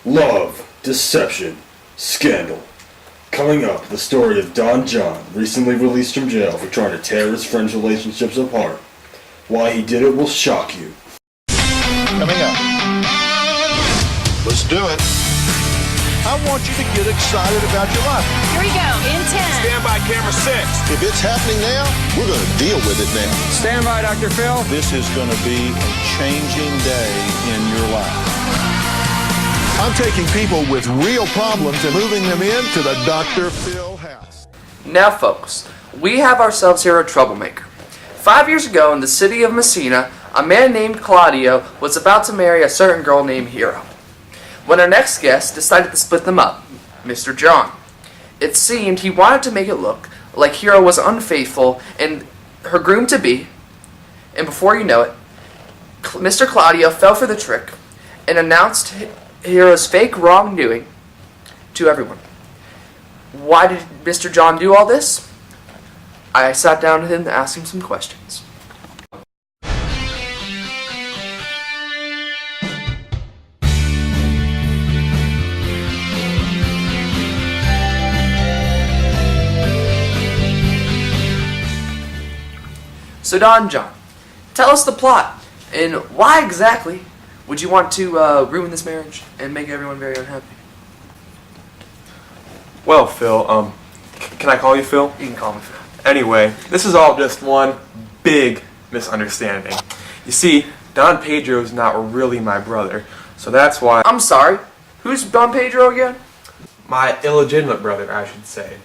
Love, deception, scandal. Coming up, the story of Don John, recently released from jail for trying to tear his friends' relationships apart. Why he did it will shock you. Coming up. Let's do it. I want you to get excited about your life. Here we go, in 10. Stand by, camera 6. If it's happening now, we're going to deal with it now. Stand by, Dr. Phil. This is going to be a changing day in your life. I'm taking people with real problems and moving them into the Dr. Phil house. Now folks, we have ourselves here a troublemaker. 5 years ago in the city of Messina, a man named Claudio was about to marry a certain girl named Hero. When our next guest decided to split them up, Mr. John. It seemed he wanted to make it look like Hero was unfaithful and her groom-to-be, and before you know it, Mr. Claudio fell for the trick and announced Hero's fake wrongdoing to everyone. Why did Mr. John do all this? I sat down with him to ask him some questions. So Don John, tell us the plot, and why exactly would you want to ruin this marriage and make everyone very unhappy? Well, Phil, can I call you Phil? You can call me Phil. Anyway, this is all just one big misunderstanding. You see, Don Pedro is not really my brother, so that's why... I'm sorry, who's Don Pedro again? My illegitimate brother, I should say.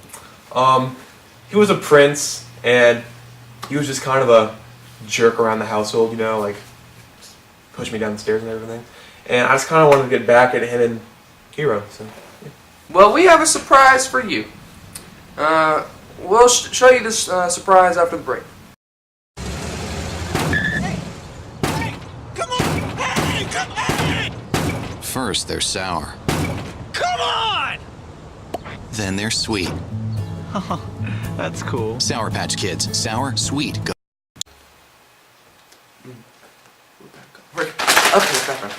He was a prince, and he was just kind of a jerk around the household, you know, like push me down the stairs and everything. And I just kind of wanted to get back at him and Hero. So, yeah. Well, we have a surprise for you. We'll show you this surprise after the break. First, they're sour. Come on! Then they're sweet. That's cool. Sour Patch Kids. Sour, sweet. Go. Okay, back on.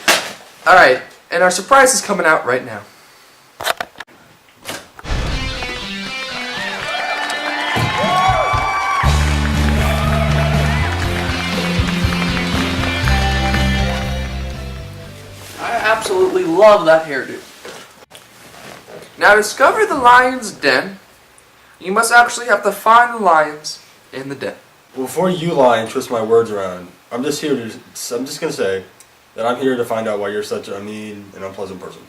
Alright, and our surprise is coming out right now. I absolutely love that hairdo. Now, to discover the lion's den, you must actually have to find the lions in the den. Before you lie and twist my words around, I'm just gonna say that I'm here to find out why you're such a mean and unpleasant person.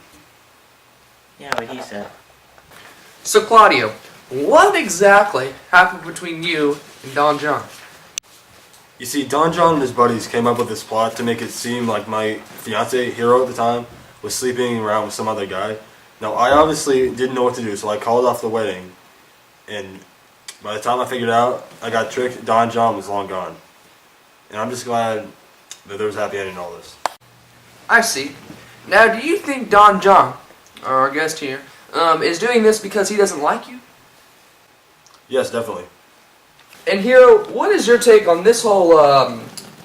Yeah, what he said. So, Claudio, what exactly happened between you and Don John? You see, Don John and his buddies came up with this plot to make it seem like my fiance, Hero at the time, was sleeping around with some other guy. Now, I obviously didn't know what to do, so I called off the wedding. And by the time I figured out I got tricked, Don John was long gone. And I'm just glad that there was a happy ending in all this. I see. Now, do you think Don John, our guest here, is doing this because he doesn't like you? Yes, definitely. And Hero, what is your take on this whole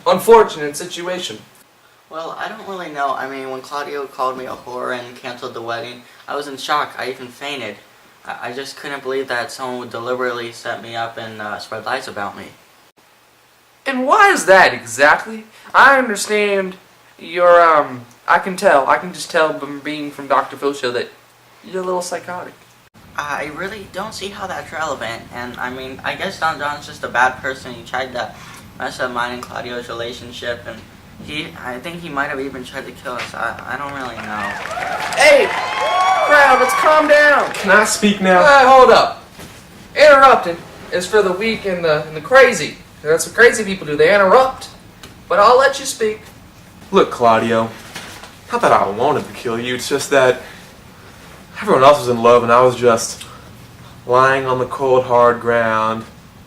unfortunate situation? Well, I don't really know. I mean, when Claudio called me a whore and canceled the wedding, I was in shock. I even fainted. I just couldn't believe that someone would deliberately set me up and spread lies about me. And why is that exactly? I understand you're, I can just tell from being from Dr. Phil's show that you're a little psychotic. I really don't see how that's relevant. And, I mean, I guess Don John's just a bad person. He tried to mess up mine and Claudio's relationship, and I think he might have even tried to kill us. I don't really know. Hey! Crowd, let's calm down! Can I speak now? Hold up. Interrupting is for the weak and the crazy. That's what crazy people do, they interrupt. But I'll let you speak. Look, Claudio, not that I wanted to kill you, it's just that everyone else was in love and I was just lying on the cold, hard ground.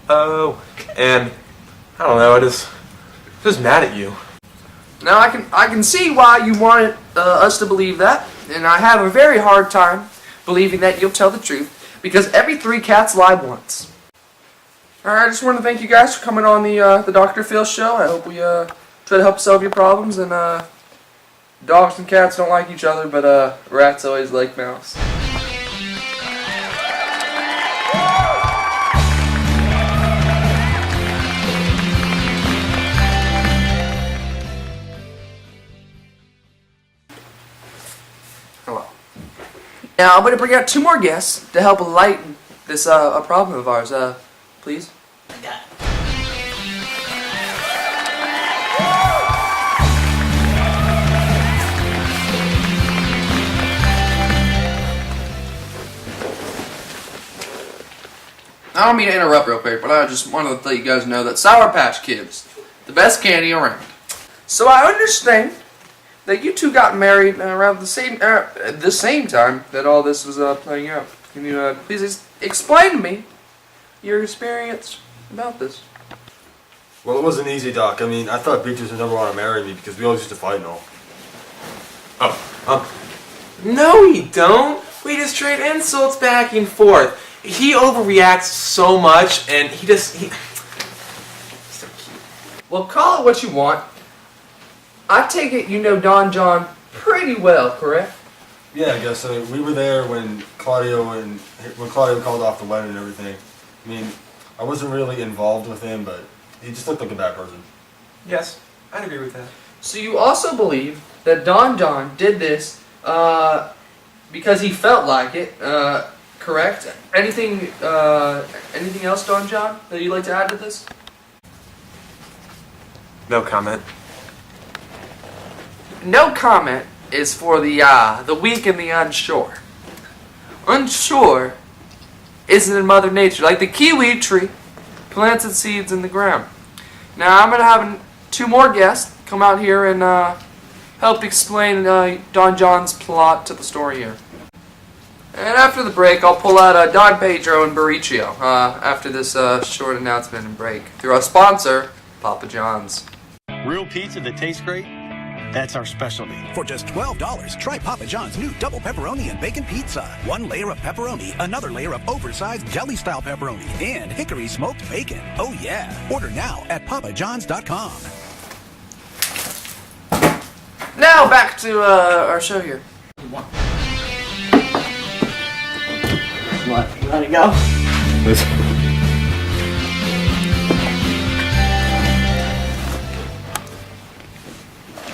Oh, and I don't know, I just mad at you. Now I can see why you wanted us to believe that, and I have a very hard time believing that you'll tell the truth, because every 3 cats lie once. Alright, I just want to thank you guys for coming on the Dr. Phil show. I hope we try to help solve your problems, and dogs and cats don't like each other, but rats always like mouse. Hello. Now I'm going to bring out 2 more guests to help lighten this a problem of ours. Please. Yeah. I don't mean to interrupt real quick, but I just wanted to let you guys know that Sour Patch Kids, the best candy around. So I understand that you two got married around the same time that all this was playing out. Can you please explain to me your experience about this? Well, it wasn't easy, Doc. I mean, I thought Beatrice would never want to marry me because we always used to fight and all. No, we don't. We just trade insults back and forth. He overreacts so much, and he's so cute. Well, call it what you want. I take it you know Don John pretty well, correct? Yeah, I guess so. We were there when Claudio called off the wedding and everything. I mean, I wasn't really involved with him, but he just looked like a bad person. Yes, I'd agree with that. So you also believe that Don John did this because he felt like it, correct? Anything else, Don John, that you'd like to add to this? No comment. No comment is for the weak and the unsure. Unsure isn't in Mother Nature, like the kiwi tree plants its seeds in the ground. Now I'm gonna have 2 more guests come out here and help explain Don John's plot to the story here. And after the break, I'll pull out Don Pedro and Baricchio after this short announcement and break through our sponsor, Papa John's. Real pizza that tastes great? That's our specialty. For just $12, try Papa John's new double pepperoni and bacon pizza. 1 layer of pepperoni, another layer of oversized jelly-style pepperoni, and hickory smoked bacon. Oh yeah! Order now at papajohns.com. Now back to our show here. What? You wanna go?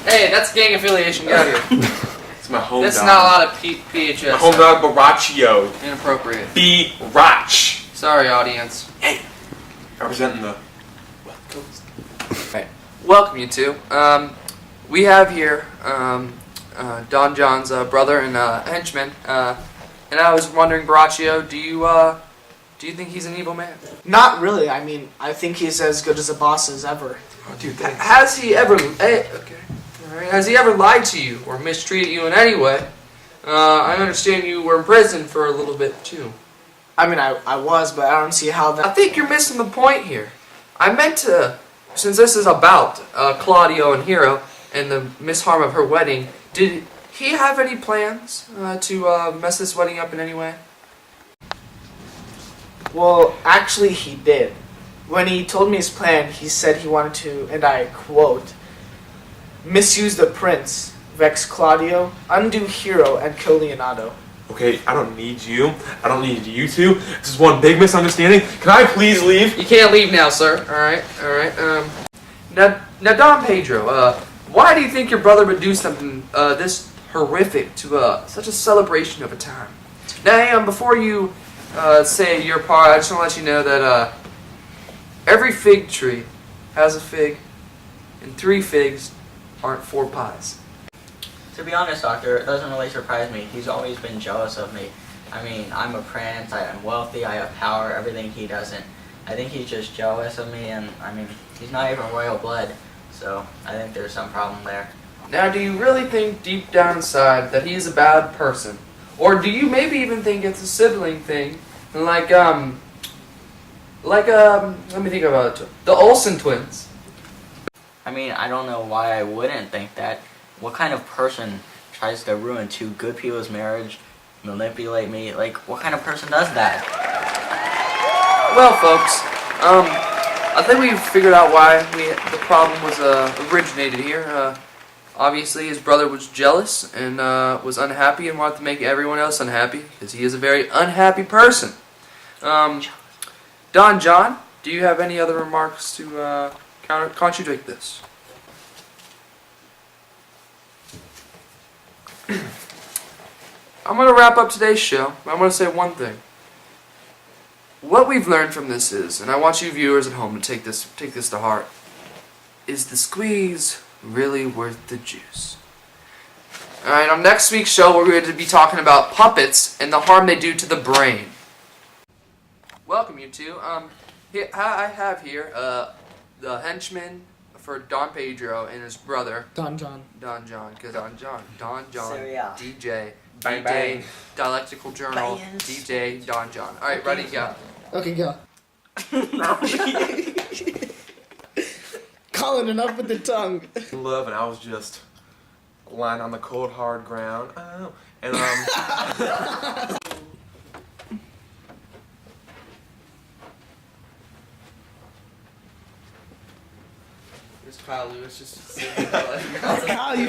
Hey, that's gang affiliation. Get out of here. It's my home That's dog. not a lot of PHS. My home dog, Baracchio. Inappropriate. B-Rach. Sorry, audience. Hey, representing the... Right. Welcome, you two. We have here Don John's brother and henchman. And I was wondering, Baracchio, do you think he's an evil man? Not really. I mean, I think he's as good as a boss as ever. Oh, dude, thanks. Has he ever? Okay. All right. Has he ever lied to you or mistreated you in any way? I understand you were in prison for a little bit too. I mean, I was, but I don't see how I that... think you're missing the point here. I meant to, since this is about Claudio and Hero and the misharm of her wedding, did he have any plans to mess this wedding up in any way? Well, actually, he did. When he told me his plan, he said he wanted to, and I quote, misuse the prince, vex Claudio, undo Hero, and kill Leonardo. Okay, I don't need you. I don't need you two. This is one big misunderstanding. Can I please leave? You can't leave now, sir. All right. Now, Don Pedro, why do you think your brother would do something this horrific to such a celebration of a time? Now, before you say your part, I just want to let you know that every fig tree has a fig, and 3 figs aren't 4 pies. To be honest, Doctor, it doesn't really surprise me. He's always been jealous of me. I mean, I'm a prince, I'm wealthy, I have power, everything he doesn't. I think he's just jealous of me, and I mean, he's not even royal blood, so I think there's some problem there. Now, do you really think deep down inside that he's a bad person? Or do you maybe even think it's a sibling thing? Let me think about it. The Olsen twins. I mean, I don't know why I wouldn't think that. What kind of person tries to ruin 2 good people's marriage, manipulate me? Like, what kind of person does that? Well, folks, I think we've figured out why the problem was originated here. Obviously, his brother was jealous and was unhappy and wanted to make everyone else unhappy because he is a very unhappy person. Don John, do you have any other remarks to contradict this? I'm going to wrap up today's show. I'm going to say one thing. What we've learned from this is, and I want you viewers at home to take this to heart, is the squeeze really worth the juice? Alright, on next week's show we're going to be talking about puppets and the harm they do to the brain. Welcome, you two. Here, I have here the henchman for Don Pedro and his brother Don John. Don John, Syria. DJ, Bang, DJ, bang. Dialectical Journal, Bang. DJ, Don John. Alright, ready, go. Okay, go. Colin, enough with the tongue. Love, and I was just lying on the cold, hard ground. Oh, and There's Kyle Lewis just sitting there like, Kyle, you